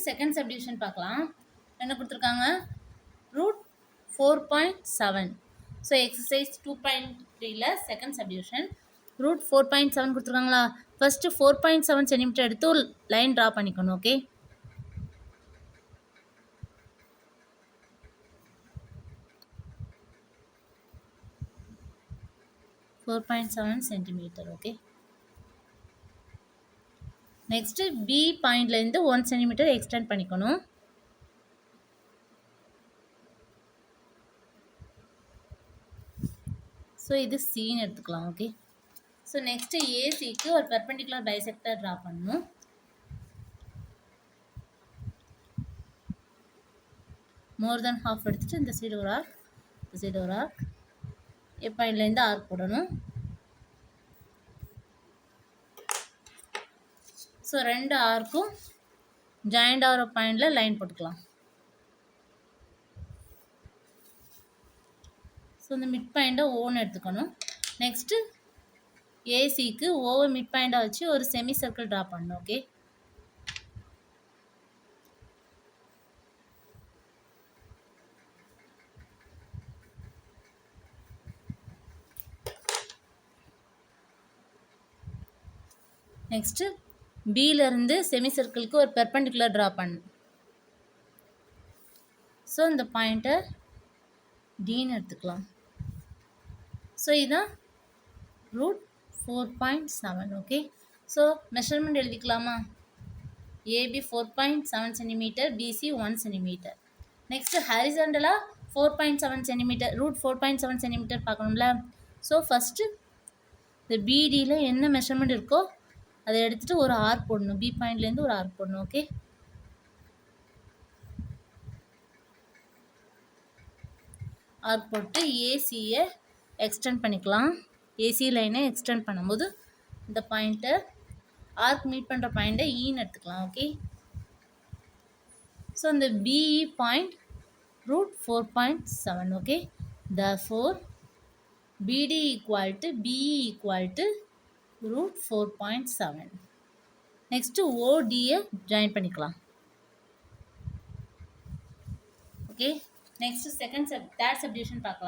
Second subdivision பார்க்கலாம். என்ன கொடுத்துருக்காங்க? ரூட் 4.7. ஸோ எக்ஸசைஸ் 2.3ல செகண்ட் சப்டிவிஷன் ரூட் 4.7 கொடுத்துருக்காங்களா? ஃபஸ்ட்டு 4.7 சென்டிமீட்டர் எடுத்து ஒரு லைன் ட்ரா பண்ணிக்கணும். Okay, centimeter. Okay, next B பாயிண்ட்லேருந்து 1 சென்டிமீட்டர் எக்ஸ்டெண்ட் பண்ணிக்கணும். ஸோ இது சின்னு எடுத்துக்கலாம். ஓகே, ஸோ நெக்ஸ்ட்டு ஏசிக்கு ஒரு பெர்பெண்டிகுலர் பைசெக்டர் ட்ரா பண்ணணும். மோர் தென் ஹாஃப் எடுத்துகிட்டு இந்த சைடு ஒரு ஆர்க், இந்த சைடு ஒரு ஆர்க், ஏ பாயிண்ட்லேருந்து ஆர்க் போடணும். ஸோ ரெண்டு ஆர்க்கும் ஜாயிண்ட் ஆகிற பாயிண்டில் லைன் போட்டுக்கலாம். ஸோ இந்த மிட் பாயிண்ட்டை ஓன்னு எடுத்துக்கணும். நெக்ஸ்ட்டு ஏசிக்கு ஓவை மிட் பாயிண்டாக வச்சு ஒரு செமி சர்க்கிள் ட்ரா பண்ணணும். ஓகே, நெக்ஸ்ட்டு பியிலேருந்து செமி சர்க்கிளுக்கு ஒரு பெர்பெண்டிகுலர் ட்ரா பண்ணணும். ஸோ இந்த பாயிண்ட்டை டின்னு எடுத்துக்கலாம். ஸோ இதுதான் ரூட் 4.7. ஓகே, ஸோ மெஷர்மெண்ட் எழுதிக்கலாமா? AB 4.7 centimetre, BC 1 centimetre. Next ஹாரிசாண்டலாக 4.7 சென்டிமீட்டர், ரூட் 4.7 சென்டிமீட்டர் பார்க்கணும்ல. ஸோ ஃபஸ்ட்டு இந்த பிடியில் என்ன மெஷர்மெண்ட் இருக்கோ அதை எடுத்துகிட்டு ஒரு ஆர்க் போடணும். பி பாயிண்ட்லேருந்து ஒரு ஆர்க் போடணும். ஓகே, ஆர்க் போட்டு ஏசியை எக்ஸ்டெண்ட் பண்ணிக்கலாம். ஏசி லைனை எக்ஸ்டெண்ட் பண்ணும்போது இந்த பாயிண்ட்டை ஆர்க் மீட் பண்ணுற பாயிண்ட்டை ஈன்னு எடுத்துக்கலாம். ஓகே, ஸோ இந்த BE point root 4.7. Okay, therefore BD equal to BE equal to root 4.7. Next ஓடியை ஜாயின் பண்ணிக்கலாம். ஓகே, நெக்ஸ்ட்டு தேர்ட் சப்டிவிஷன் பார்க்கலாம்.